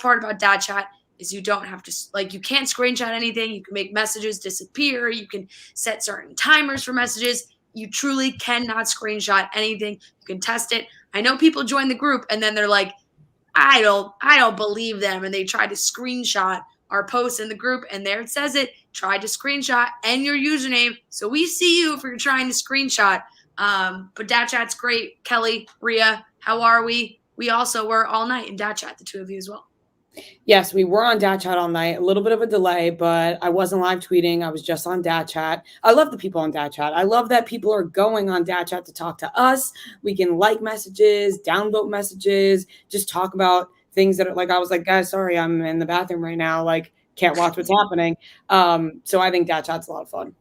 part about dad chat is you don't have to, like, you can't screenshot anything. You can make messages disappear. You can set certain timers for messages. You truly cannot screenshot anything. You can test it. I know people join the group and then they're like, I don't believe them. And they try to screenshot our post in the group, and there it says it. Try to screenshot and your username. So we see you if you're trying to screenshot. But dad chat's great. Kelly, Rhea, how are we? We also were all night in dad chat, the two of you as well. Yes, we were on dad chat all night. A little bit of a delay, but I wasn't live tweeting. I was just on dad chat. I love the people on dad chat. I love that people are going on dad chat to talk to us. We can like messages, downvote messages, just talk about things that are like, I was like, guys, sorry, I'm in the bathroom right now. Like, can't watch what's happening. So I think dad chat's a lot of fun.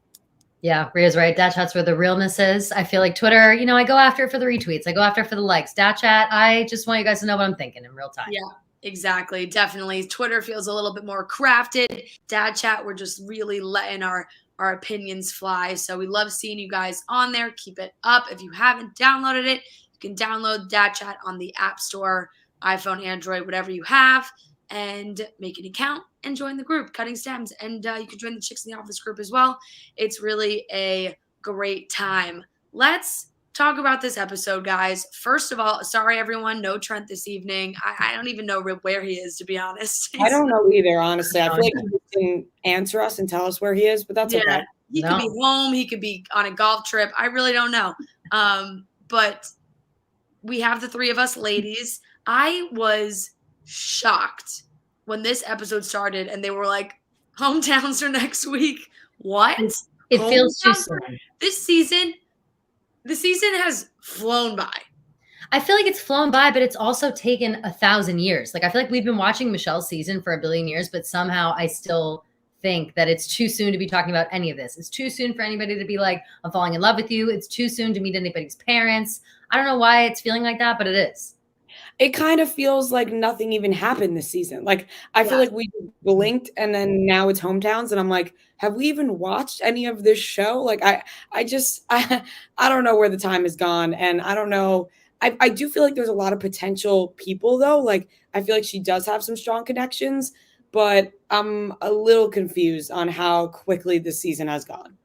Yeah, Rhea's right. Dad chat's where the realness is. I feel like Twitter, I go after it for the retweets. I go after it for the likes. Dad chat, I just want you guys to know what I'm thinking in real time. Yeah. Exactly. Definitely. Twitter feels a little bit more crafted. Dad chat, we're just really letting our opinions fly. So we love seeing you guys on there. Keep it up. If you haven't downloaded it, you can download dad chat on the App Store, iPhone, Android, whatever you have, and make an account and join the group, Cutting Stems. And you can join the Chicks in the Office group as well. It's really a great time. Let's talk about this episode, guys. First of all, sorry, everyone. No Trent this evening. I don't even know where he is, to be honest. I don't know either, honestly. I feel like he didn't answer us and tell us where he is, but that's okay. He could be home. He could be on a golf trip. I really don't know. But we have the three of us ladies. I was shocked when this episode started and they were like, hometowns are next week. What? It feels too soon. The season has flown by. I feel like it's flown by, but it's also taken 1,000 years. Like, I feel like we've been watching Michelle's season for 1 billion years, but somehow I still think that it's too soon to be talking about any of this. It's too soon for anybody to be like, I'm falling in love with you. It's too soon to meet anybody's parents. I don't know why it's feeling like that, but it is. It kind of feels like nothing even happened this season. Like, I feel like we blinked and then now it's hometowns. And I'm like, have we even watched any of this show? Like, I don't know where the time has gone. And I don't know. I do feel like there's a lot of potential people though. Like, I feel like she does have some strong connections, but I'm a little confused on how quickly this season has gone.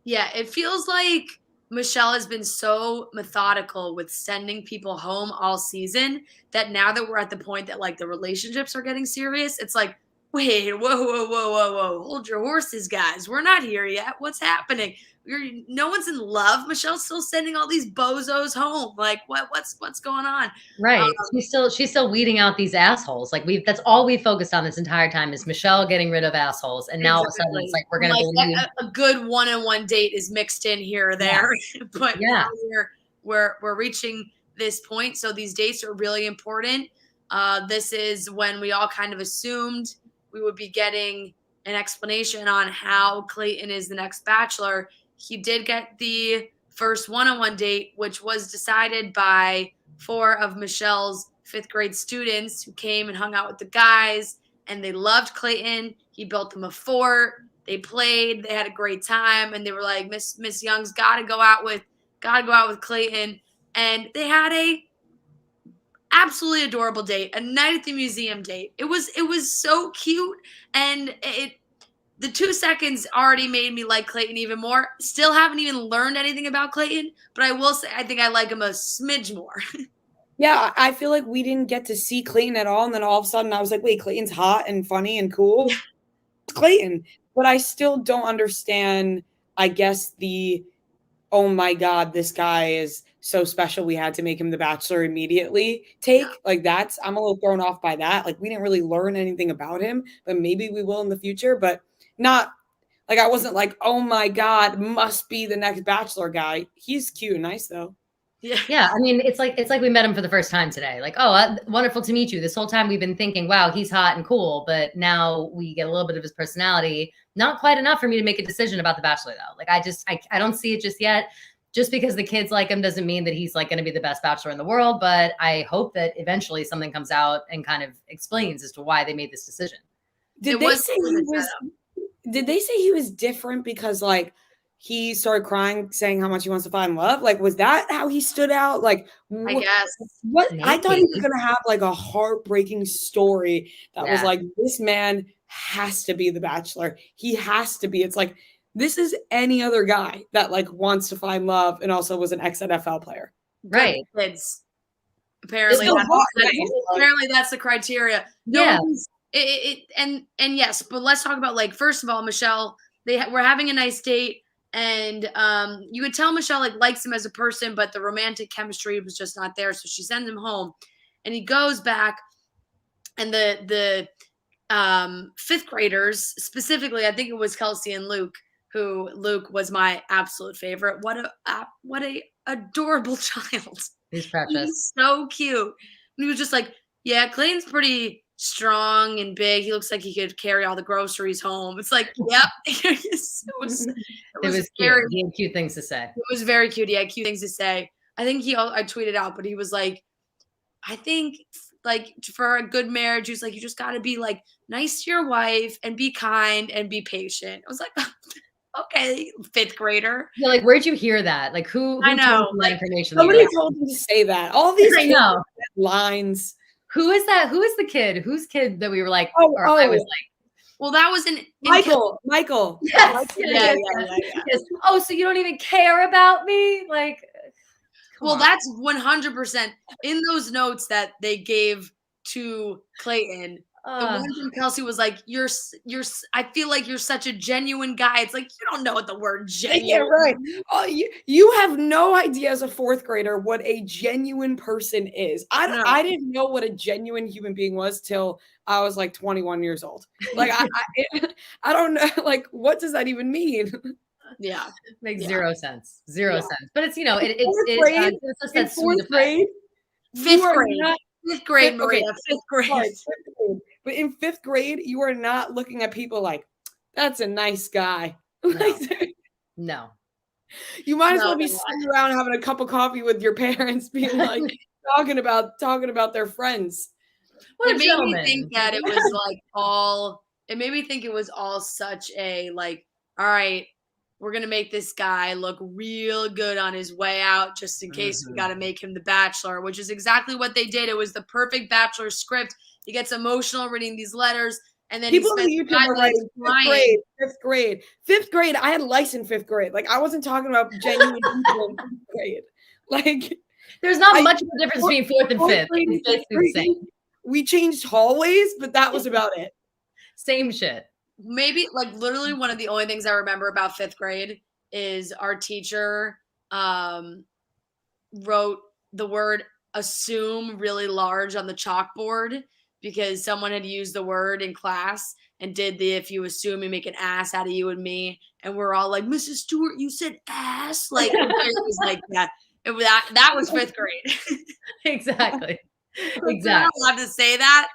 Yeah, it feels like Michelle has been so methodical with sending people home all season that now that we're at the point that like the relationships are getting serious, it's like, wait, whoa. Hold your horses, guys. We're not here yet. What's happening? No one's in love. Michelle's still sending all these bozos home. Like, what's going on? Right. She's still weeding out these assholes. Like that's all we focused on this entire time is Michelle getting rid of assholes. And now all of a sudden it's like we're gonna believe a good 1-on-1 date is mixed in here or there. Yeah. But yeah, we're reaching this point. So these dates are really important. This is when we all kind of assumed we would be getting an explanation on how Clayton is the next Bachelor. He did get the first 1-on-1 date, which was decided by 4 of Michelle's 5th grade students who came and hung out with the guys, and they loved Clayton. He built them a fort. They played. They had a great time, and they were like, Miss Young's gotta go out with Clayton. And they had a absolutely adorable date, a night at the museum date. It was so cute, and the 2 seconds already made me like Clayton even more. Still haven't even learned anything about Clayton, but I will say I think I like him a smidge more. Yeah, I feel like we didn't get to see Clayton at all, and then all of a sudden I was like, wait, Clayton's hot and funny and cool. It's Clayton. But I still don't understand, I guess, the, oh my God, this guy is so special, we had to make him the Bachelor immediately take. Like, I'm a little thrown off by that. Like, we didn't really learn anything about him, but maybe we will in the future. But not like, I wasn't like, oh my God, must be the next Bachelor guy. He's cute and nice though. Yeah. I mean, it's like we met him for the first time today. Like, oh, wonderful to meet you. This whole time we've been thinking, wow, he's hot and cool. But now we get a little bit of his personality. Not quite enough for me to make a decision about the Bachelor though. Like, I don't see it just yet. Just because the kids like him doesn't mean that he's like going to be the best Bachelor in the world. But I hope that eventually something comes out and kind of explains as to why they made this decision. Did they say he was different because like he started crying, saying how much he wants to find love? Like, was that how he stood out? Like, I guess. what Maybe. I thought he was gonna have like a heartbreaking story that was like, this man has to be the Bachelor. He has to be. It's like, this is any other guy that like wants to find love and also was an ex-NFL player. Right. Good kids. Apparently that's the criteria. Yeah. And yes, but let's talk about, like, first of all, Michelle, we're having a nice date, and you could tell Michelle like likes him as a person, but the romantic chemistry was just not there. So she sends him home, and he goes back, and the fifth graders, specifically, I think it was Kelsey and Luke, who Luke was my absolute favorite. What a adorable child. He's precious. He's so cute. And he was just like, yeah, Clayton's pretty strong and big. He looks like he could carry all the groceries home. It's like, yep. It was cute. He had cute things to say. It was very cute. He had cute things to say. I think I tweeted out, but he was like, I think like for a good marriage, he was like, you just got to be like nice to your wife and be kind and be patient. I was like, okay, fifth grader. Yeah, like, where'd you hear that? Like, who I know, told that information? Somebody told you to say that. All these lines. Who is that? Who is the kid? Whose kid that we were like, I was like, well, that was Michael. Yes, yes. Oh, so you don't even care about me? Like, well, that's 100% in those notes that they gave to Clayton. The one from Kelsey was like, you're I feel like you're such a genuine guy. It's like, you don't know what the word genuine. Yeah, right. You have no idea as a fourth grader what a genuine person is. I didn't know what a genuine human being was till I was like 21 years old. Like I don't know. Like, what does that even mean? Yeah, makes zero sense. Zero sense. But it's, it's fourth grade, fifth grade. Fifth grade, Maria. Okay. Fifth grade. Sorry, fifth grade. But in fifth grade, you are not looking at people like, that's a nice guy. No. You might as well be sitting around having a cup of coffee with your parents, being like talking about their friends. It made me think that it was like all. It made me think it was all such a like. All right, we're gonna make this guy look real good on his way out, just in case we got to make him the Bachelor, which is exactly what they did. It was the perfect Bachelor script. He gets emotional reading these letters, and then people on YouTube are writing fifth grade. I had lice in fifth grade. Like, I wasn't talking about genuine people in fifth grade. Like, there's not much of a difference between fourth and fifth. It's basically the same. We changed hallways, but that was about it. Same shit. Maybe like literally one of the only things I remember about fifth grade is our teacher wrote the word assume really large on the chalkboard because someone had used the word in class and did the if you assume you make an ass out of you and me, and we're all like, Mrs. Stewart, you said ass. Like it was like that. That was fifth grade. Exactly. Exactly. You're not allowed to say that.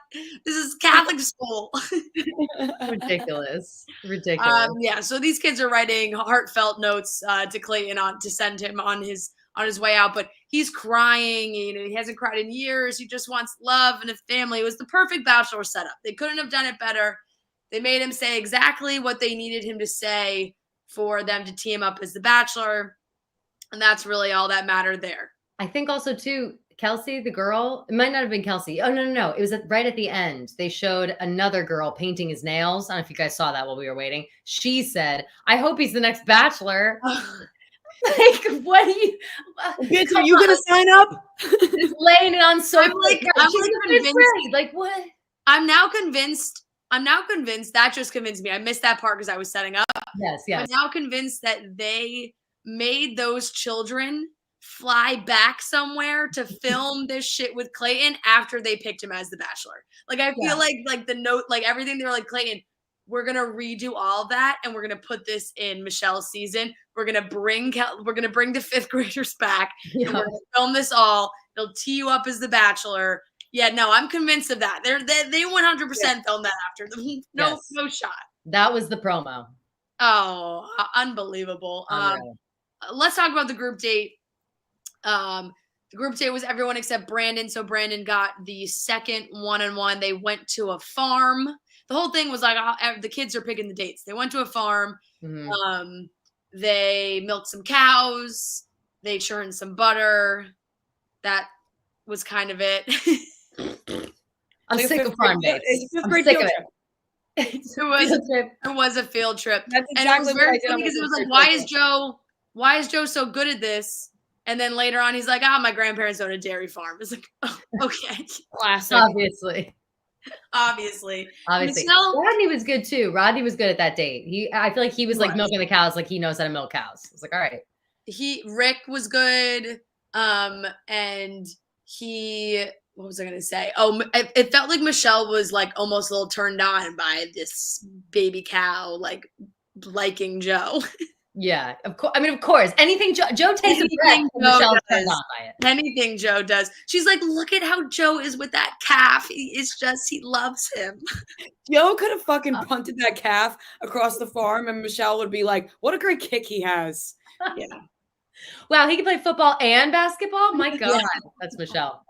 This is Catholic school. Ridiculous. Yeah. So these kids are writing heartfelt notes to Clayton to send him on his way out, but he's crying. He hasn't cried in years. He just wants love and a family. It was the perfect Bachelor setup. They couldn't have done it better. They made him say exactly what they needed him to say for them to team up as the Bachelor, and that's really all that mattered there. I think also too, Kelsey, the girl, it might not have been Kelsey. Oh, no. It was right at the end. They showed another girl painting his nails. I don't know if you guys saw that while we were waiting. She said, I hope he's the next Bachelor. Like, what do you... Bitch, are you going to sign up? Just laying it on so... I'm like convinced. Like, what? I'm now convinced. That just convinced me. I missed that part because I was setting up. Yes. I'm now convinced that they made those children fly back somewhere to film this shit with Clayton after they picked him as the Bachelor. Like, I feel like the note, like everything, they were like, Clayton, we're going to redo all of that. And we're going to put this in Michelle's season. We're going to bring the fifth graders back. Yeah. And we're going to film this all. They'll tee you up as the Bachelor. Yeah, no, I'm convinced of that. They 100% filmed that after them. No shot. That was the promo. Oh, unbelievable. Let's talk about the group date. The group date was everyone except Brandon. So Brandon got the second one-on-one. They went to a farm. The whole thing was like the kids are picking the dates. They went to a farm. Mm-hmm. They milked some cows. They churned some butter. That was kind of it. I'm sick of farm dates. I'm sick of it. It was a field trip. That's exactly and it was very funny because it was like, why is Joe so good at this? And then later on, he's like, my grandparents own a dairy farm. It's like, oh, okay. Classic. Obviously. Michelle, Rodney was good too. Rodney was good at that date. I feel like he was like milking the cows, like he knows how to milk cows. I was like, all right. Rick was good. And what was I going to say? Oh, it felt like Michelle was like almost a little turned on by this baby cow, like liking Joe. Yeah, of course. I mean, of course, anything Joe takes a breath, Michelle's turned on by it. Anything Joe does. She's like, look at how Joe is with that calf. He loves him. Joe could have fucking punted that calf across the farm and Michelle would be like, what a great kick he has. Yeah. Wow, he can play football and basketball? My God, that's Michelle.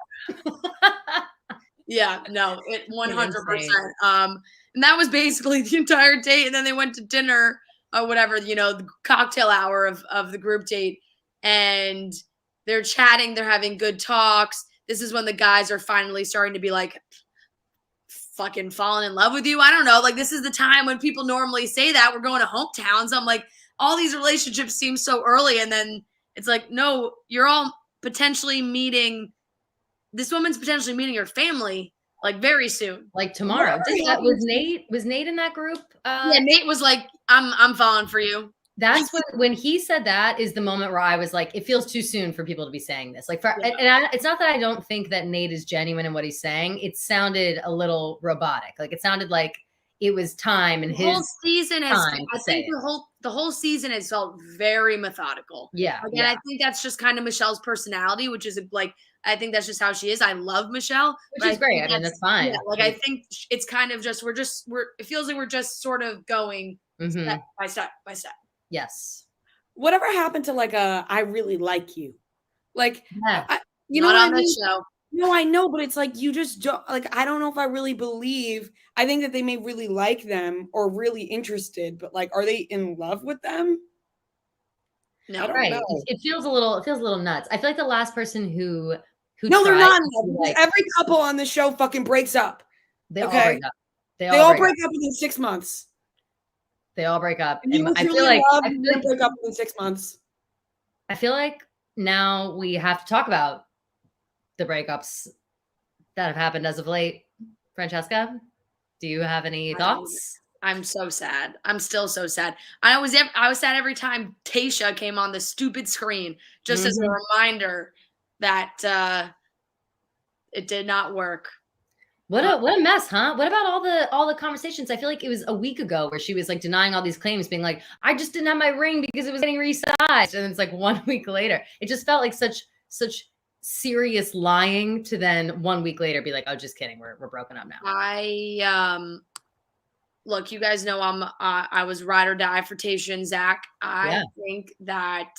Yeah, no, it 100%. And that was basically the entire date. And then they went to dinner or whatever, the cocktail hour of the group date. And they're chatting, they're having good talks. This is when the guys are finally starting to be like, fucking falling in love with you. I don't know. Like, this is the time when people normally say that. We're going to hometowns. I'm like, all these relationships seem so early. And then it's like, no, you're all potentially meeting. This woman's potentially meeting your family like very soon, like tomorrow. Was Nate in that group? Yeah, Nate was like, I'm falling for you. That's when he said that is the moment where I was like, it feels too soon for people to be saying this. Like, it's not that I don't think that Nate is genuine in what he's saying. It sounded a little robotic. Like, it sounded like it was time and his whole season has. I think the whole season has felt very methodical. Yeah, and I think that's just kind of Michelle's personality, which is like, I think that's just how she is. I love Michelle, which is great. I mean, that's fine. Yeah, like, I think it's kind of just it feels like we're just sort of going step by step by step. Yes. Whatever happened to like I really like you, like you know Not what on I mean? this show. No, I know, but it's like you just don't like. I don't know if I really believe. I think that they may really like them or really interested, but like, are they in love with them? No, right. It feels a little nuts. I feel like the last person who no, they're not. Like, every couple on the show fucking breaks up. They all break up. They all break up within 6 months. They all break up. And I feel like they break up within 6 months. I feel like now we have to talk about the breakups that have happened as of late. Francesca, do you have any thoughts? I'm so sad. I'm still so sad. I was sad every time Tayshia came on the stupid screen, just as a reminder that it did not work. What a mess, huh? What about all the conversations? I feel like it was a week ago where she was like denying all these claims, being like, I just didn't have my ring because it was getting resized. And it's like 1 week later. It just felt like such serious lying to then 1 week later be like, oh, just kidding. We're broken up now. Look, you guys know I was ride or die for Tayshia and Zach. I think that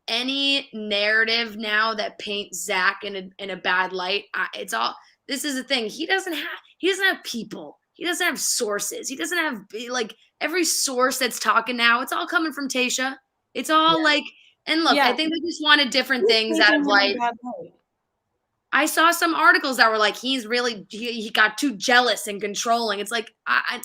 any narrative now that paints Zach in a bad light, this is the thing. He doesn't have people. He doesn't have sources. He doesn't have like every source that's talking now. It's all coming from Tayshia. It's all like, and look, I think they just wanted different things out of life. I saw some articles that were like, he got too jealous and controlling. It's like,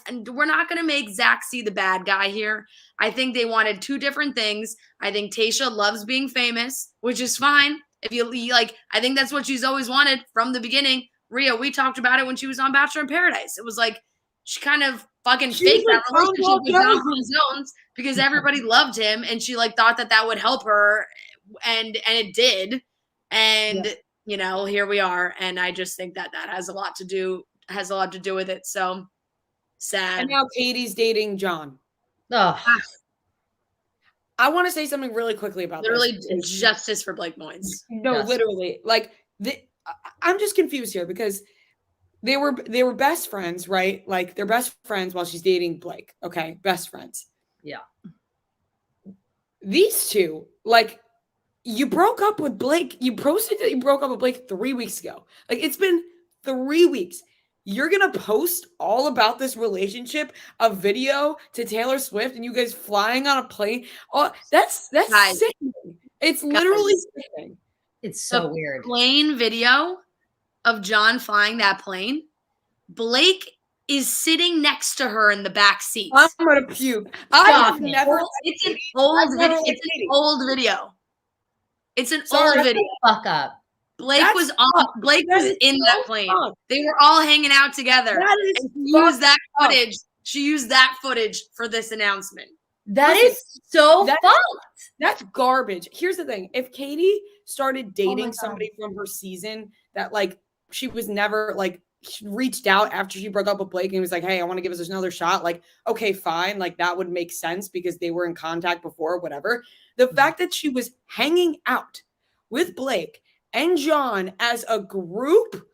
and we're not going to make Zach see the bad guy here. I think they wanted two different things. I think Tayshia loves being famous, which is fine. If you like, I think that's what she's always wanted from the beginning. Rhea, we talked about it when she was on Bachelor in Paradise. It was like, she kind of fucking faked that relationship with Jonathan Jones because everybody loved him. And she like thought that would help her. And it did. And here we are. And I just think that has a lot to do with it. So sad. And now Katie's dating John. Oh, I want to say something really quickly about literally justice for Blake Moynes. No, literally. Like I'm just confused here because they were best friends, right? Like they're best friends while she's dating Blake. Okay, best friends. Yeah. These two, like, you broke up with Blake. You posted that you broke up with Blake 3 weeks ago. Like, it's been 3 weeks. you're going to post all about this relationship, a video to Taylor Swift, and you guys flying on a plane. Oh, that's Guys. sickening. It's literally sickening. It's so weird. Plane video of John flying that plane. Blake is sitting next to her in the back seat. I'm going to puke. I have never. It's an old video. It's an old video. It's an old video. Fuck up. Blake was in that plane. They were all hanging out together. And she used that footage. She used that footage for this announcement. That is so fucked. That's garbage. Here's the thing. If Katie started dating somebody from her season that like she was never like she reached out after she broke up with Blake and was like, hey, I want to give us another shot. Like, okay, fine. Like that would make sense because they were in contact before, whatever. The fact that she was hanging out with Blake and John as a group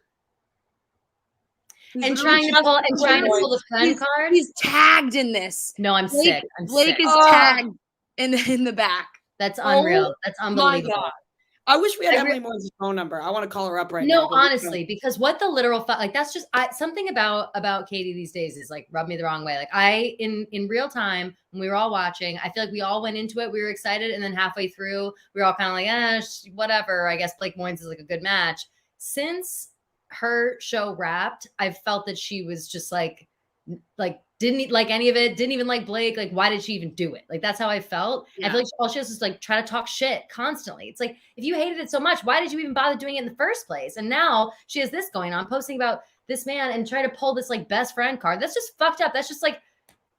and trying to pull the friend card. He's tagged in this. No, I'm sick. Blake is tagged in the back. That's unreal. That's unbelievable. I wish we had Emily Moore's phone number. I want to call her up right now. No, honestly, because what the literal like that's just something about Katie these days is like rubbed me the wrong way. Like in real time when we were all watching, I feel like we all went into it, we were excited, and then halfway through we were all kind of like, whatever. I guess Blake Moynes is like a good match. Since her show wrapped, I felt that she was just like didn't like any of it, didn't even like Blake. Like, why did she even do it? Like, that's how I felt. Yeah. I feel like all she does is like try to talk shit constantly. It's like, if you hated it so much, why did you even bother doing it in the first place? And now she has this going on, posting about this man and try to pull this like best friend card. That's just fucked up. That's just like,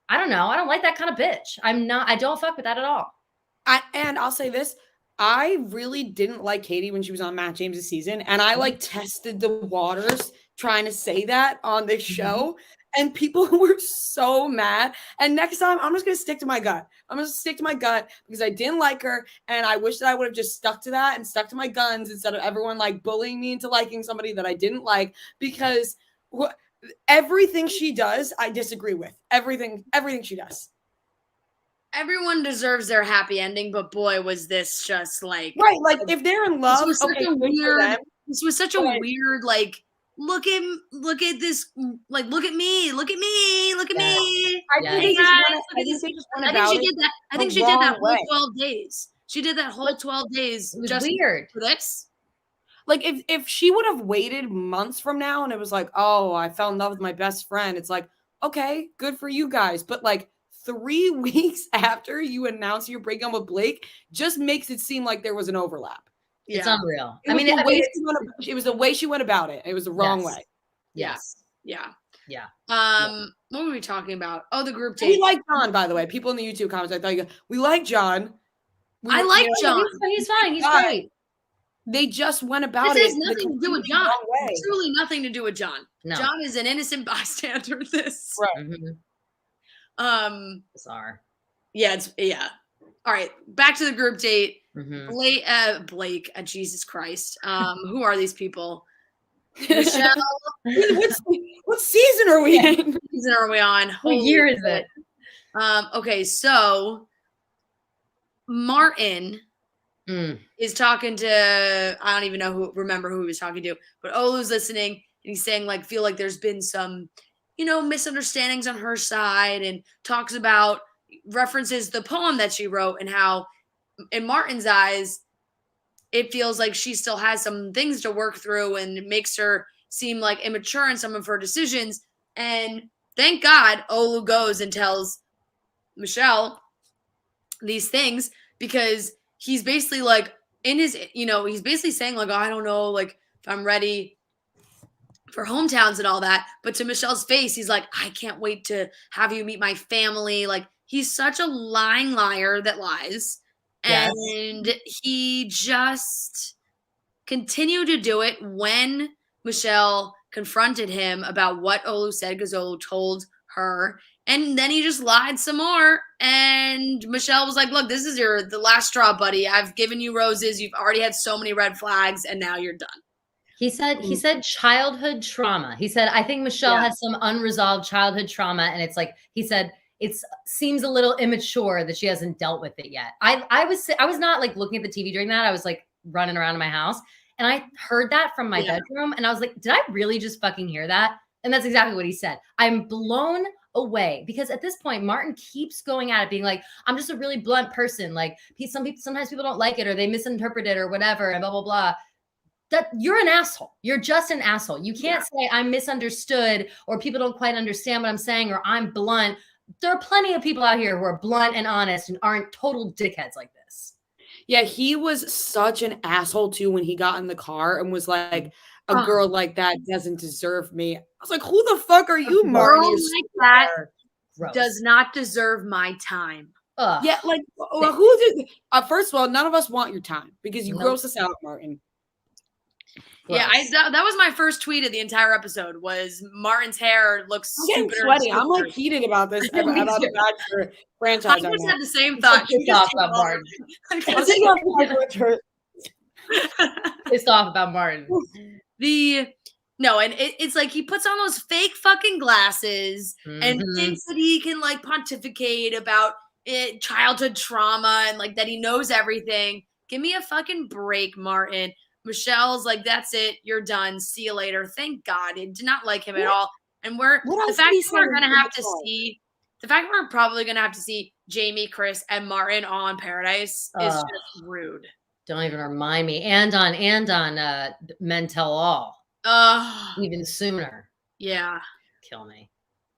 I don't know. I don't like that kind of bitch. I don't fuck with that at all. And I'll say this. I really didn't like Katie when she was on Matt James' season. And I like tested the waters trying to say that on this show. And people were so mad. And next time, I'm just going to stick to my gut. I'm going to stick to my gut because I didn't like her. And I wish that I would have just stuck to that and stuck to my guns instead of everyone like bullying me into liking somebody that I didn't like. Because everything she does, I disagree with. Everything she does. Everyone deserves their happy ending, but boy, was this just like... Right, like if they're in love, this was such a weird, like... Look at this, like, look at me. I think she did that whole 12 days. She did that whole 12 days. It was weird. For this. Like, if she would have waited months from now and it was like, oh, I fell in love with my best friend. It's like, okay, good for you guys. But like 3 weeks after you announce you're breaking up with Blake just makes it seem like there was an overlap. Yeah. It's unreal. It was the way she went about it. It was the wrong way. Yes. Yeah. What were we talking about? Oh, the group date. We like John, by the way. People in the YouTube comments, I thought we like John. I like John. He's fine. He's great. They just went about it. This has nothing to do with John. Truly nothing to do with John. No. John is an innocent bystander. This. Right. Bizarre. Yeah. All right. Back to the group date. Mm-hmm. Blake, Jesus Christ. Who are these people? Michelle. What season are we in? What season are we on? What year is it? Okay, so Martin is talking to, I don't even remember who he was talking to, but Olu's listening and he's saying like, feel like there's been some, misunderstandings on her side, and references the poem that she wrote and how in Martin's eyes, it feels like she still has some things to work through, and it makes her seem like immature in some of her decisions. And thank God Olu goes and tells Michelle these things, because he's basically like he's basically saying like, oh, I don't know, like if I'm ready for hometowns and all that. But to Michelle's face, he's like, I can't wait to have you meet my family. Like, he's such a lying liar that lies. Yes. And he just continued to do it when Michelle confronted him about what Olu said, because Olu told her. And then he just lied some more. And Michelle was like, look, this is the last straw, buddy. I've given you roses. You've already had so many red flags, and now you're done. He said childhood trauma. He said, I think Michelle has some unresolved childhood trauma. And it's like, he said, it seems a little immature that she hasn't dealt with it yet. I was not like looking at the TV during that. I was like running around in my house, and I heard that from my bedroom, and I was like, did I really just fucking hear that? And that's exactly what he said. I'm blown away because at this point, Martin keeps going at it, being like, I'm just a really blunt person. Like sometimes people don't like it or they misinterpret it or whatever and blah, blah, blah. That you're an asshole. You're just an asshole. You can't say I'm misunderstood or people don't quite understand what I'm saying or I'm blunt. There are plenty of people out here who are blunt and honest and aren't total dickheads like this. Yeah, he was such an asshole too when he got in the car and was like, a girl like that doesn't deserve me. I was like, who the fuck are you, Martin? Girl like that does not deserve my time. Yeah, like who did? First of all, none of us want your time because you gross us out, Martin. Yeah, that was my first tweet of the entire episode. Was Martin's hair looks stupid. Sweaty. I'm like heated about this about the Bachelor franchise. I just had the same thought. Pissed off about Martin. Pissed off about Martin. And it's like he puts on those fake fucking glasses and thinks that he can like pontificate about childhood trauma and like that he knows everything. Give me a fucking break, Martin. Michelle's like, that's it, you're done. See you later. Thank God. I did not like him at all. And the fact we're probably gonna have to see Jamie, Chris, and Martin all on Paradise is just rude. Don't even remind me. And on Men Tell All. Even sooner. Yeah. Kill me.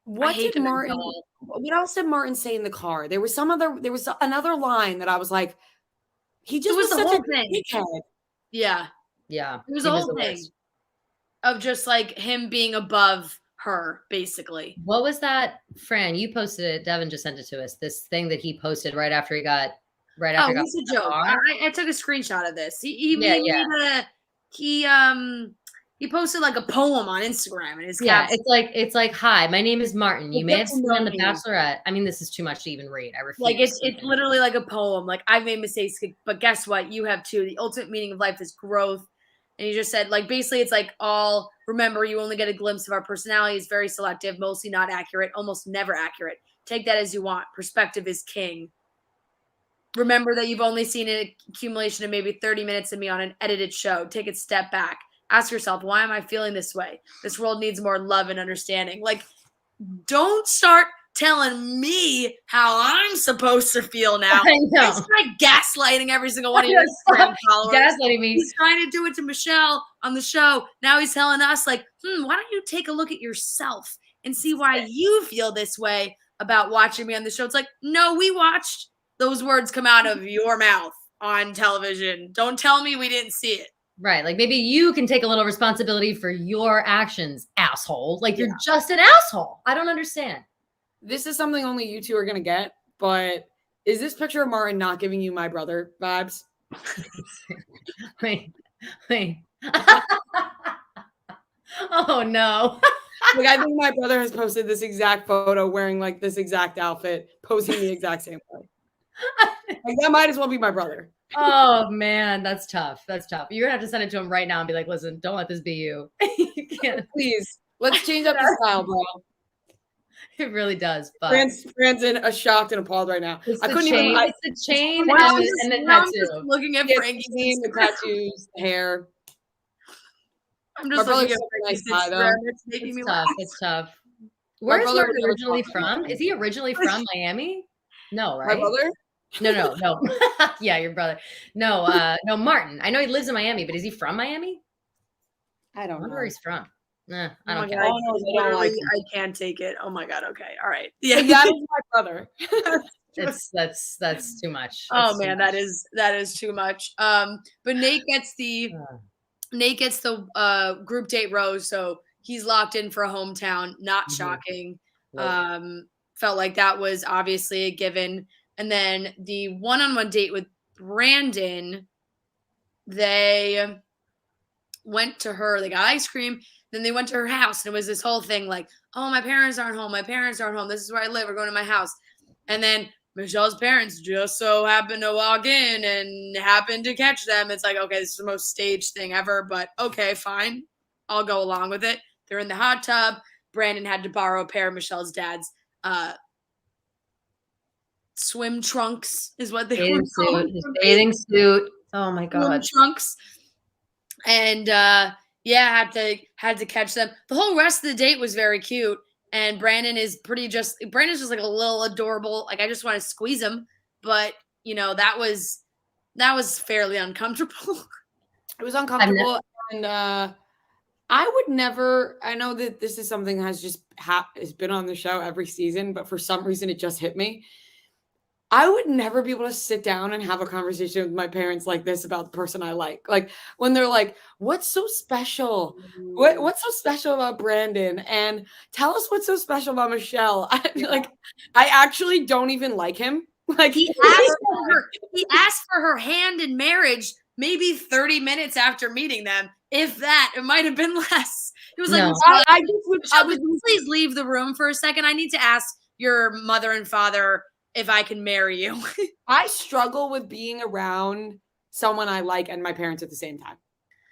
What else did Martin say in the car? There was another line that I was like, he just was such a dickhead. Yeah. Yeah. It was the whole thing of just like him being above her, basically. What was that, Fran? You posted it. Devin just sent it to us. This thing that he posted right after he got it's a joke. I took a screenshot of this. He posted like a poem on Instagram and his caption. It's like, hi, my name is Martin. You may have seen on the Bachelorette. I mean, this is too much to even read. I refuse. Like it's literally like a poem. Like I've made mistakes, but guess what? You have too. The ultimate meaning of life is growth. And he just said, like, basically it's like remember, you only get a glimpse of our personality. It's very selective, mostly not accurate, almost never accurate. Take that as you want. Perspective is king. Remember that you've only seen an accumulation of maybe 30 minutes of me on an edited show. Take a step back. Ask yourself, why am I feeling this way? This world needs more love and understanding. Like, don't start telling me how I'm supposed to feel now. I know. It's like gaslighting every single one of your Instagram followers. Gaslighting me. He's trying to do it to Michelle on the show. Now he's telling us, like, why don't you take a look at yourself and see why you feel this way about watching me on the show? It's like, no, we watched those words come out of your mouth on television. Don't tell me we didn't see it. Right. Like maybe you can take a little responsibility for your actions, asshole. Like you're just an asshole. I don't understand. This is something only you two are going to get, but is this picture of Martin not giving you my brother vibes? Wait. Oh, no. Like, I think my brother has posted this exact photo wearing like this exact outfit, posing the exact same way. Like, that might as well be my brother. Oh man, that's tough. That's tough. You're gonna have to send it to him right now and be like, listen, don't let this be you. You can't. Please, let's change up the style, bro. It really does. But Fran's in a shocked and appalled right now. It's I couldn't chain, even. It's the chain and the tattoo. Looking at Frankie's the tattoos, the hair. I'm just looking at Frankie's Instagram. It's making me laugh. It's tough. Where is Martin originally from? Is he originally from Miami? No, right? My brother? No. Yeah, your brother. No, Martin. I know he lives in Miami, but is he from Miami? I don't know where he's from. I don't care. I can't take it. Oh my God. Okay. All right. Yeah, that is my brother. That's too much. Oh man, that is too much. But Nate gets the group date rose, so he's locked in for a hometown. Not shocking. Felt like that was obviously a given. And then the one-on-one date with Brandon, they went to her, they got ice cream, then they went to her house, and it was this whole thing like, oh, my parents aren't home. This is where I live. We're going to my house. And then Michelle's parents just so happened to walk in and happened to catch them. It's like, okay, this is the most staged thing ever, but okay, fine. I'll go along with it. They're in the hot tub. Brandon had to borrow a pair of Michelle's dad's swim trunks is what they were called. His bathing suit. Oh my God. Swim trunks. And Yeah, had to catch them. The whole rest of the date was very cute. And Brandon's just like a little adorable. Like I just want to squeeze him. But that was fairly uncomfortable. It was uncomfortable. And I would never, I know that this is something that has just has been on the show every season, but for some reason it just hit me. I would never be able to sit down and have a conversation with my parents like this about the person I like. Like when they're like, what's so special? What's so special about Brandon? And tell us what's so special about Michelle. I actually don't even like him. Like he asked for her hand in marriage maybe 30 minutes after meeting them. If that, it might have been less. It was like, no. I would please leave the room for a second. I need to ask your mother and father if I can marry you. I struggle with being around someone I like and my parents at the same time.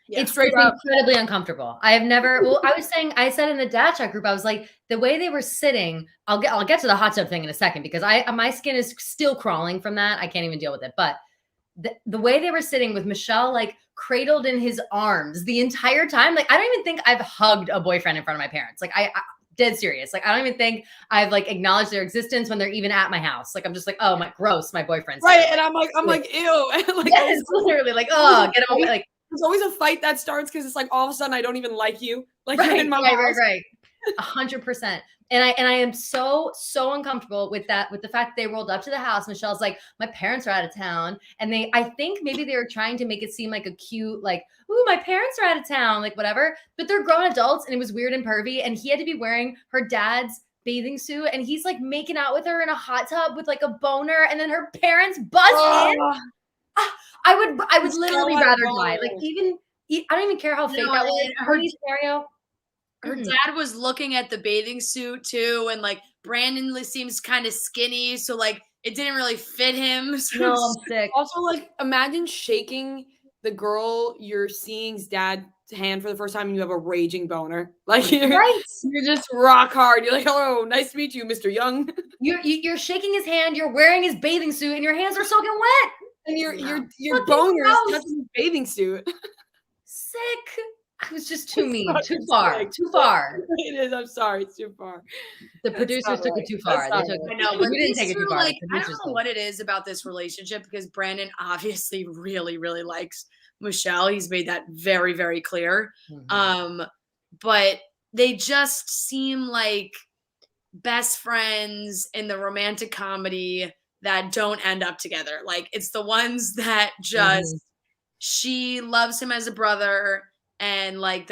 Yeah, it's incredibly uncomfortable. I have never, I said in the dad chat group, I was like, the way they were sitting, I'll get to the hot tub thing in a second because my skin is still crawling from that. I can't even deal with it. But the way they were sitting with Michelle, like cradled in his arms the entire time. Like, I don't even think I've hugged a boyfriend in front of my parents. Like I dead serious. Like, I don't even think I've like acknowledged their existence when they're even at my house. Like, I'm just like, oh my gross, my boyfriend's right. Here. And I'm like, ew. Like, yes, literally like, oh, get away. Like, there's always a fight that starts because it's like all of a sudden I don't even like you. Like right, you're in my house. Right. 100%. And I am so uncomfortable with that, with the fact that they rolled up to the house. Michelle's like, my parents are out of town. And I think maybe they were trying to make it seem like a cute, like, ooh, my parents are out of town, like whatever. But they're grown adults and it was weird and pervy. And he had to be wearing her dad's bathing suit. And he's like making out with her in a hot tub with like a boner. And then her parents buzz in. I would literally rather die. Like I don't even care how fake that was. Her scenario. Her dad was looking at the bathing suit too, and like Brandon seems kind of skinny, so like it didn't really fit him. So no, I'm sick. Also, like imagine shaking the girl you're seeing's dad's hand for the first time, and you have a raging boner. Like you're just rock hard. You're like, hello, nice to meet you, Mr. Young. You're shaking his hand. You're wearing his bathing suit, and your hands are soaking wet. And your boner is touching his bathing suit. Sick. I was just too mean. Too far. Too far. It is. I'm sorry. It's too far. The producers took it too far. I know. But we didn't take it too far. Like, I don't know what it is about this relationship because Brandon obviously really, really likes Michelle. He's made that very, very clear. Mm-hmm. But they just seem like best friends in the romantic comedy that don't end up together. Like it's the ones that just she loves him as a brother and like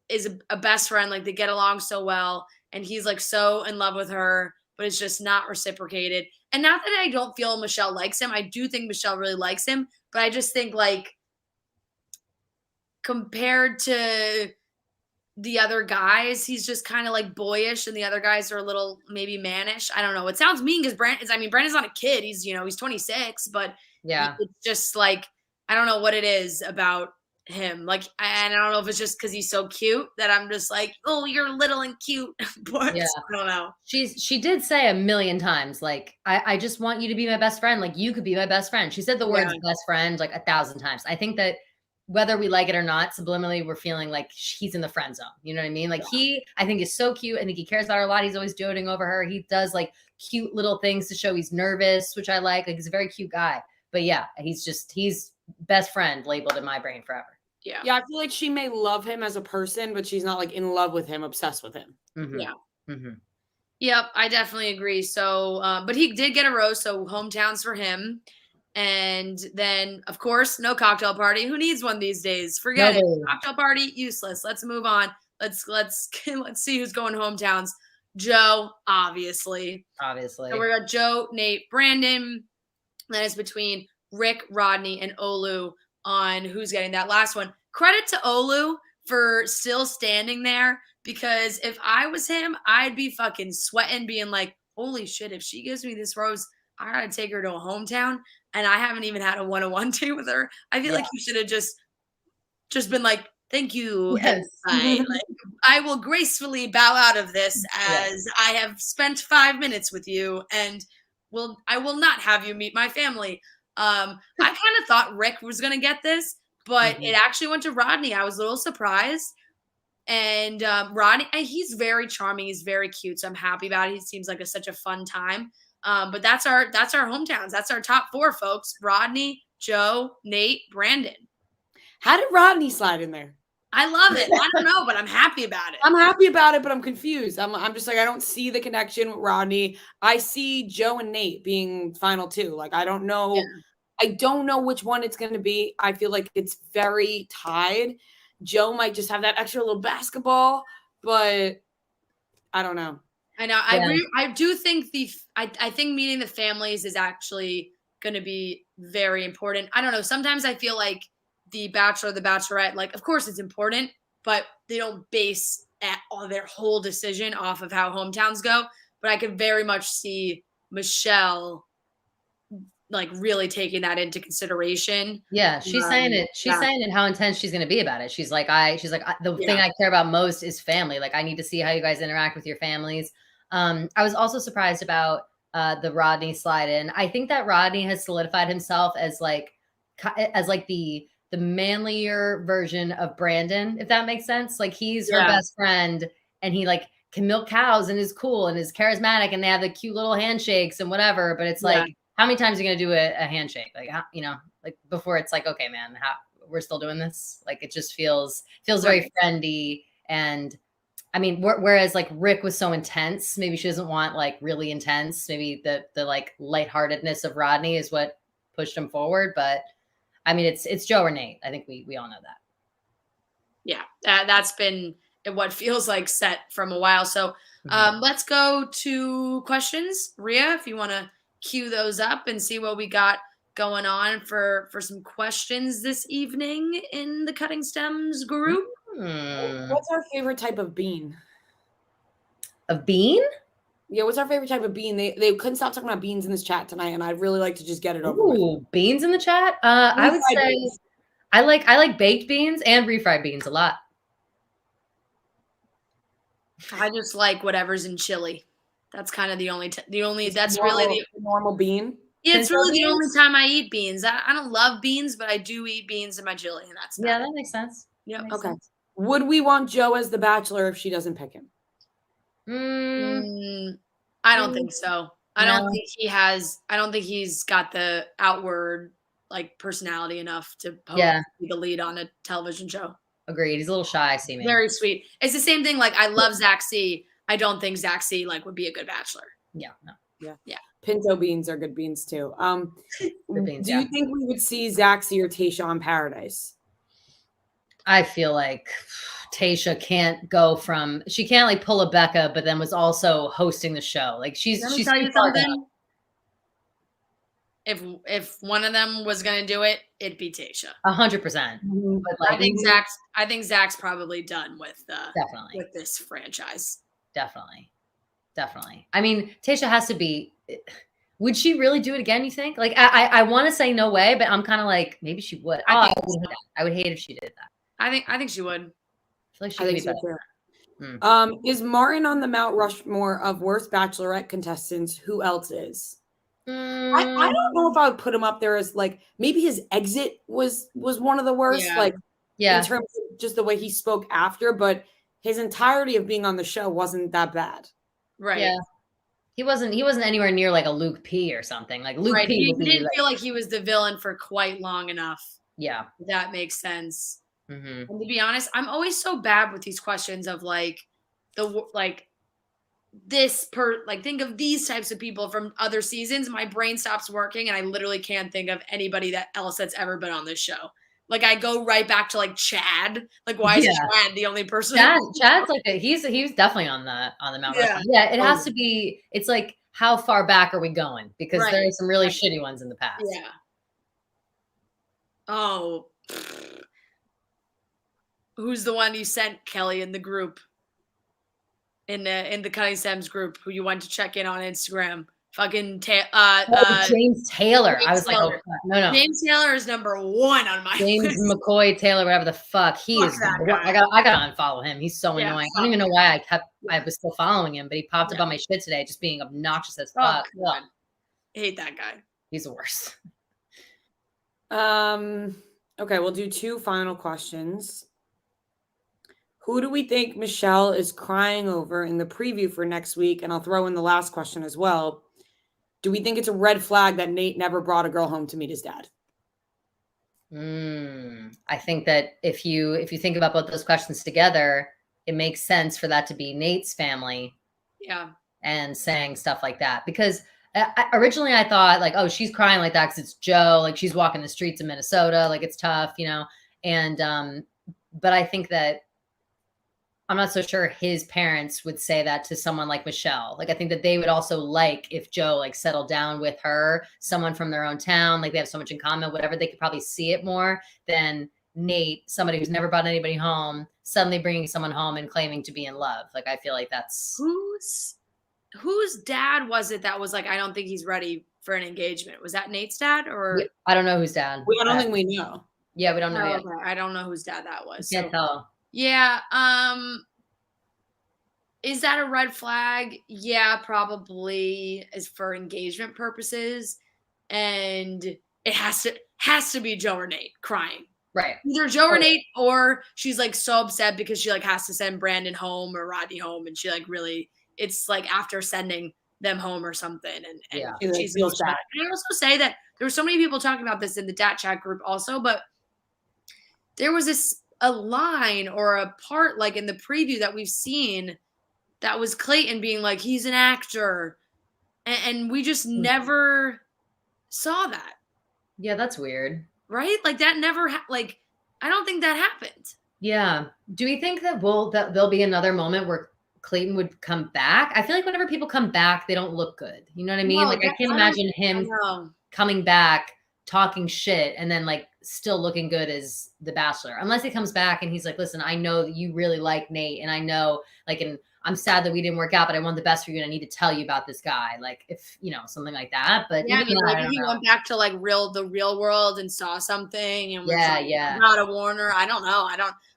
is a best friend. Like they get along so well and he's like so in love with her, but it's just not reciprocated. And not that I don't feel Michelle likes him. I do think Michelle really likes him, but I just think like compared to the other guys, he's just kind of like boyish and the other guys are a little maybe mannish. I don't know. It sounds mean because Brandon's not a kid. He's, he's 26, but yeah, it's just like, I don't know what it is about him. Like, and I don't know if it's just because he's so cute that I'm just like, oh, you're little and cute. But yeah. I don't know. She did say a million times, like, I just want you to be my best friend. Like you could be my best friend. She said the words best friend like 1,000 times. I think that whether we like it or not, subliminally, we're feeling like he's in the friend zone. You know what I mean? Like I think is so cute. I think he cares about her a lot. He's always doting over her. He does like cute little things to show he's nervous, which I like. Like he's a very cute guy. But yeah, he's best friend labeled in my brain forever. Yeah. Yeah. I feel like she may love him as a person, but she's not like in love with him, obsessed with him. Mm-hmm. Yeah. Mm-hmm. Yep. I definitely agree. So, but he did get a rose. So hometowns for him. And then, of course, no cocktail party. Who needs one these days? Forget it. Cocktail party, useless. Let's move on. Let's see who's going hometowns. Joe, obviously. So we got Joe, Nate, Brandon. Then it's between Rick, Rodney, and Olu on who's getting that last one. Credit to Olu for still standing there because if I was him, I'd be fucking sweating, being like, holy shit, if she gives me this rose, I gotta take her to a hometown. And I haven't even had a one-on-one date with her. I feel like you should have just been like, thank you. Yes. Like, I will gracefully bow out of this as I have spent 5 minutes with you and I will not have you meet my family. I kind of thought Rick was going to get this but it actually went to Rodney. I was a little surprised. And Rodney, he's very charming. He's very cute. So I'm happy about it. He seems like such a fun time. But that's our hometowns. That's our top 4, folks. Rodney, Joe, Nate, Brandon. How did Rodney slide in there? I love it. I don't know, but I'm happy about it. I'm happy about it, but I'm confused. I'm just like, I don't see the connection with Rodney. I see Joe and Nate being final 2. Like, I don't know. Yeah. I don't know which one it's going to be. I feel like it's very tied. Joe might just have that extra little basketball, but I don't know. I know. Yeah. I do think I think meeting the families is actually going to be very important. I don't know. Sometimes I feel like the Bachelor, the Bachelorette, like, of course it's important, but they don't base their whole decision off of how hometowns go. But I could very much see Michelle like really taking that into consideration. Yeah, she's saying it. She's saying it how intense she's going to be about it. She's like, the thing I care about most is family. Like, I need to see how you guys interact with your families. I was also surprised about the Rodney slide in. I think that Rodney has solidified himself as like the manlier version of Brandon, if that makes sense. Like, he's her best friend, and he like can milk cows and is cool and is charismatic, and they have the cute little handshakes and whatever. But it's like, how many times are you going to do a handshake? Like, like before it's like, okay, man, we're still doing this. Like, it just feels very friendly. And I mean, whereas like Rick was so intense, maybe she doesn't want like really intense. Maybe the like lightheartedness of Rodney is what pushed him forward. But I mean, it's Joe or Nate. I think we all know that. Yeah, that's been what feels like set from a while. So let's go to questions. Rhea, if you want to cue those up and see what we got going on for some questions this evening in the Cutting Stems group. What's our favorite type of bean? Of bean? Yeah, what's our favorite type of bean? They couldn't stop talking about beans in this chat tonight, and I'd really like to just get it over with. Beans in the chat? I would say beans. I like baked beans and refried beans a lot. I just like whatever's in chili. That's kind of the only normal bean. Yeah, it's really the only time I eat beans. I don't love beans, but I do eat beans in my chili, and that's that makes sense. Yeah. Okay. Would we want Joe as the Bachelor if she doesn't pick him? I don't think so. I don't think he has. I don't think he's got the outward like personality enough to be the lead on a television show. Agreed. He's a little shy, seeming. Very sweet. It's the same thing. Like, I love Zach C. I don't think Zach C like would be a good Bachelor. Yeah. No. Yeah. Pinto beans are good beans too. Beans, do you think we would see Zach C or Tayshia on Paradise? I feel like Tayshia can't go from, she can't like pull a Becca, but then was also hosting the show. Like, she's tell you something. If one of them was going to do it, it'd be Tayshia. 100%. But like, I think Zach's probably done with definitely with this franchise. Definitely. I mean, Tayshia has to be. Would she really do it again? You think? Like, I want to say no way, but I'm kind of like, maybe she would. I would hate if she did that. I think she would. I feel like she would be better. Is Martin on the Mount Rushmore of worst Bachelorette contestants? Who else is? I don't know if I would put him up there as like, maybe his exit was one of the worst. In terms of just the way he spoke after, but his entirety of being on the show wasn't that bad. Right. Yeah. He wasn't anywhere near like a Luke P or something. Like Luke P. He didn't feel like he was the villain for quite long enough. Yeah. If that makes sense. Mm-hmm. And to be honest, I'm always so bad with these questions of like think of these types of people from other seasons. My brain stops working and I literally can't think of anybody else that's ever been on this show. Like, I go right back to like Chad. Like, why is Chad the only person? Chad's like he's definitely on the Mount Rushmore. Yeah, it has to be. It's like, how far back are we going? Because there are some really shitty ones in the past. Yeah. Oh, who's the one you sent, Kelly, in the group? In the Cutting Stems group, who you went to check in on Instagram? Fucking James Taylor. James I was Taylor. like, no. James Taylor is number 1 on my James list. McCoy Taylor, whatever the fuck. He is. I gotta unfollow him. He's so annoying. I don't even know why I was still following him, but he popped up on my shit today, just being obnoxious as fuck. Oh, I hate that guy. He's the worst. Okay, we'll do 2 final questions. Who do we think Michelle is crying over in the preview for next week? And I'll throw in the last question as well. Do we think it's a red flag that Nate never brought a girl home to meet his dad? I think that if you think about both those questions together, it makes sense for that to be Nate's family. Yeah. And saying stuff like that. Because originally I thought like, oh, she's crying like that because it's Joe. Like she's walking the streets of Minnesota. Like it's tough, you know? And, but I think that I'm not so sure his parents would say that to someone like Michelle. Like, I think that they would also like if Joe like settled down with her, someone from their own town, like they have so much in common, whatever, they could probably see it more than Nate, somebody who's never brought anybody home, suddenly bringing someone home and claiming to be in love. Like, I feel like that's whose dad was it that was like, I don't think he's ready for an engagement. Was that Nate's dad or? I don't know whose dad. I don't think we know. Yeah, we don't know yet. Okay. I don't know whose dad that was. Can't tell. Yeah. Is that a red flag? Yeah, probably is for engagement purposes. And it has to be Joe or Nate crying. Right. Either Joe or Nate, or she's like so upset because she like has to send Brandon home or Rodney home. And she like really, it's like after sending them home or something. And she's feels bad. And I also say that there were so many people talking about this in the Dat Chat group also, but there was a line or a part like in the preview that we've seen that was Clayton being like, he's an actor. And we just never saw that. Yeah, that's weird. Right? Like that never, like, I don't think that happened. Yeah. Do we think that there'll be another moment where Clayton would come back? I feel like whenever people come back, they don't look good. You know what I mean? No, like I can't imagine him coming back, talking shit, and then like still looking good as the Bachelor. Unless he comes back and he's like, listen, I know that you really like Nate, and I know like, and I'm sad that we didn't work out, but I want the best for you, and I need to tell you about this guy. Like if, you know, something like that. But yeah, I mean, maybe he went back to like the real world and saw something and was not a Warner. I don't know.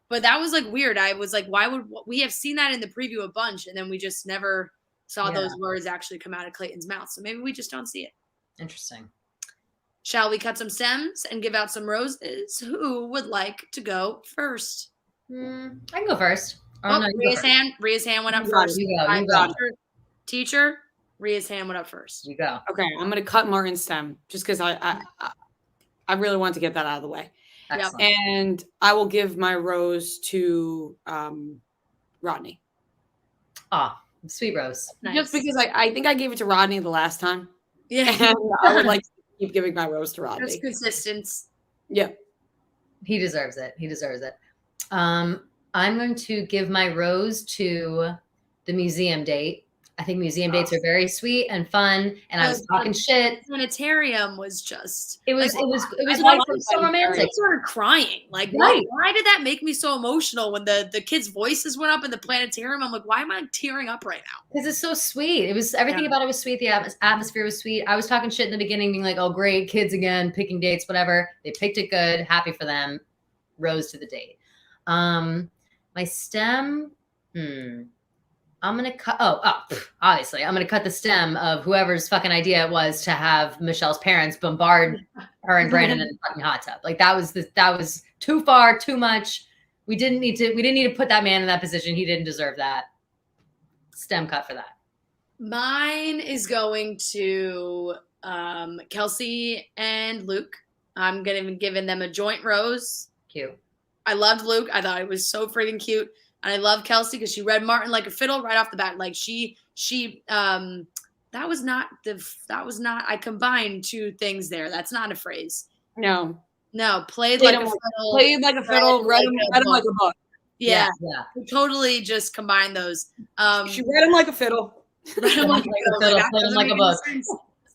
But that was like weird. I was like, why would we have seen that in the preview a bunch, and then we just never saw those words actually come out of Clayton's mouth. So maybe we just don't see it. Interesting. Shall we cut some stems and give out some roses? Who would like to go first? I can go first. Ria's hand went up first. You go. Teacher, Ria's hand went up first. You go. Okay, I'm going to cut Martin's stem just because I really want to get that out of the way. Excellent. And I will give my rose to Rodney. Sweet rose. Nice. Just because I think I gave it to Rodney the last time. Yeah. And I would like to keep giving my rose to Rodney. That's consistent. Yeah. He deserves it. I'm going to give my rose to the museum date. I think museum dates are very sweet and fun. And I was talking shit. Planetarium was just. It was so romantic. I started crying. Like, right. Why did that make me so emotional when the kids' voices went up in the planetarium? I'm like, why am I tearing up right now? Because it's so sweet. It was everything about it was sweet. The atmosphere was sweet. I was talking shit in the beginning, being like, oh, great, kids again, picking dates, whatever. They picked it good. Happy for them. Rose to the date. My stem, I'm going to cut, obviously, I'm going to cut the stem of whoever's fucking idea it was to have Michelle's parents bombard her and Brandon in a fucking hot tub. Like that was too far, too much. We didn't need to put that man in that position. He didn't deserve that. Stem cut for that. Mine is going to Kelsey and Luke. I'm going to be giving them a joint rose. Cute. I loved Luke. I thought it was so freaking cute. And I love Kelsey because she read Martin like a fiddle right off the bat. Like that was not, I combined two things there. That's not a phrase. No. Played like a fiddle, read him like a book. Yeah. We totally just combined those. She read him like a fiddle. Read him like a fiddle. Played him like a book.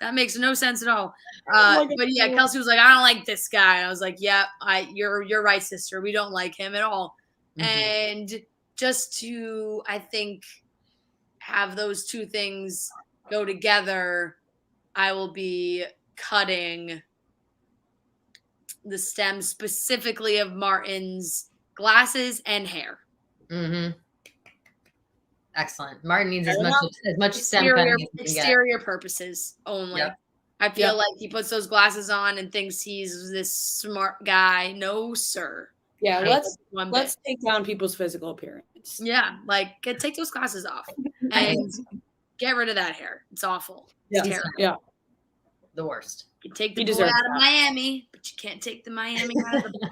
That makes no sense at all. But yeah, Kelsey was like, I don't like this guy. And I was like, yeah, you're right, sister. We don't like him at all. Mm-hmm. And just to, I think, have those two things go together, I will be cutting the stem specifically of Martin's glasses and hair. Mm-hmm. Excellent. Martin needs as much stem exterior purposes only. I feel like he puts those glasses on and thinks he's this smart guy. No, sir. Yeah, let's take down people's physical appearance. Yeah, like take those glasses off and get rid of that hair. It's awful. It's terrible. Yeah, the worst. You can take the boy out of Miami, but you can't take the Miami out of the boy.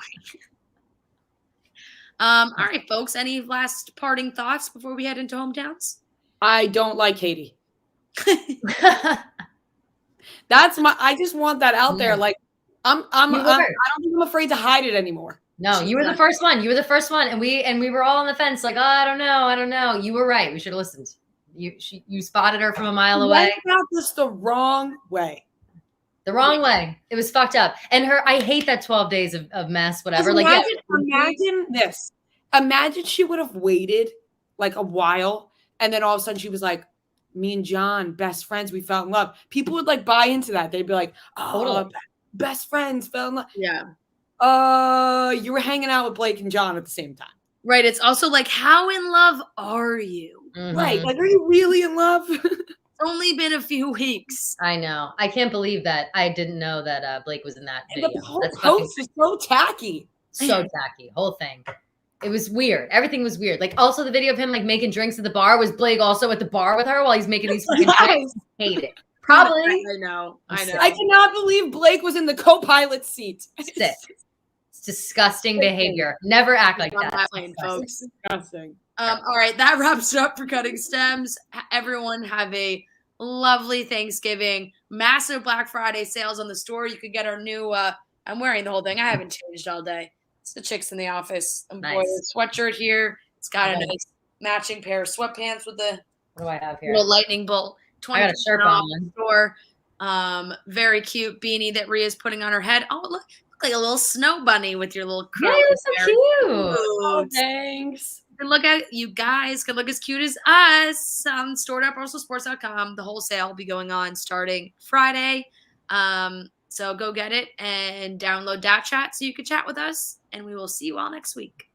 All right, folks. Any last parting thoughts before we head into hometowns? I don't like Katie. I just want that out there. Like I don't think I'm afraid to hide it anymore. No, you were the first one. You were the first one. And we were all on the fence. Like, oh, I don't know. You were right. We should have listened. You spotted her from a mile away. Went about this the wrong way. The wrong way. It was fucked up. And I hate that 12 days of mess, whatever. Imagine this. Imagine she would have waited like a while. And then all of a sudden she was like, me and John, best friends, we fell in love. People would like buy into that. They'd be like, oh, best friends fell in love. Yeah. You were hanging out with Blake and John at the same time. Right. It's also like, how in love are you? Mm-hmm. Right. Like, are you really in love? It's only been a few weeks. I know. I can't believe that. I didn't know that Blake was in that video. The whole post is so tacky. So tacky. Whole thing. It was weird. Everything was weird. Like also the video of him like making drinks at the bar. Was Blake also at the bar with her while he's making these fucking drinks? Hate it. Probably. I know. I cannot believe Blake was in the co-pilot seat. Sick. It's disgusting behavior. Never act like that. Folks. Disgusting. All right. That wraps it up for Cutting Stems. Everyone have a lovely Thanksgiving. Massive Black Friday sales on the store. You could get our new I'm wearing the whole thing. I haven't changed all day. It's the Chicks in the Office embroidered sweatshirt here. It's got a nice matching pair of sweatpants with the what do I have here? Little lightning bolt. 20% I got a shirt on the store. Very cute beanie that Rhea's putting on her head. Oh, look like a little snow bunny with your little curls. Yeah, you're so cute. Oh, thanks. And look at you guys could look as cute as us. Store.barstoolsports.com. The wholesale will be going on starting Friday. So go get it and download that chat so you can chat with us. And we will see you all next week.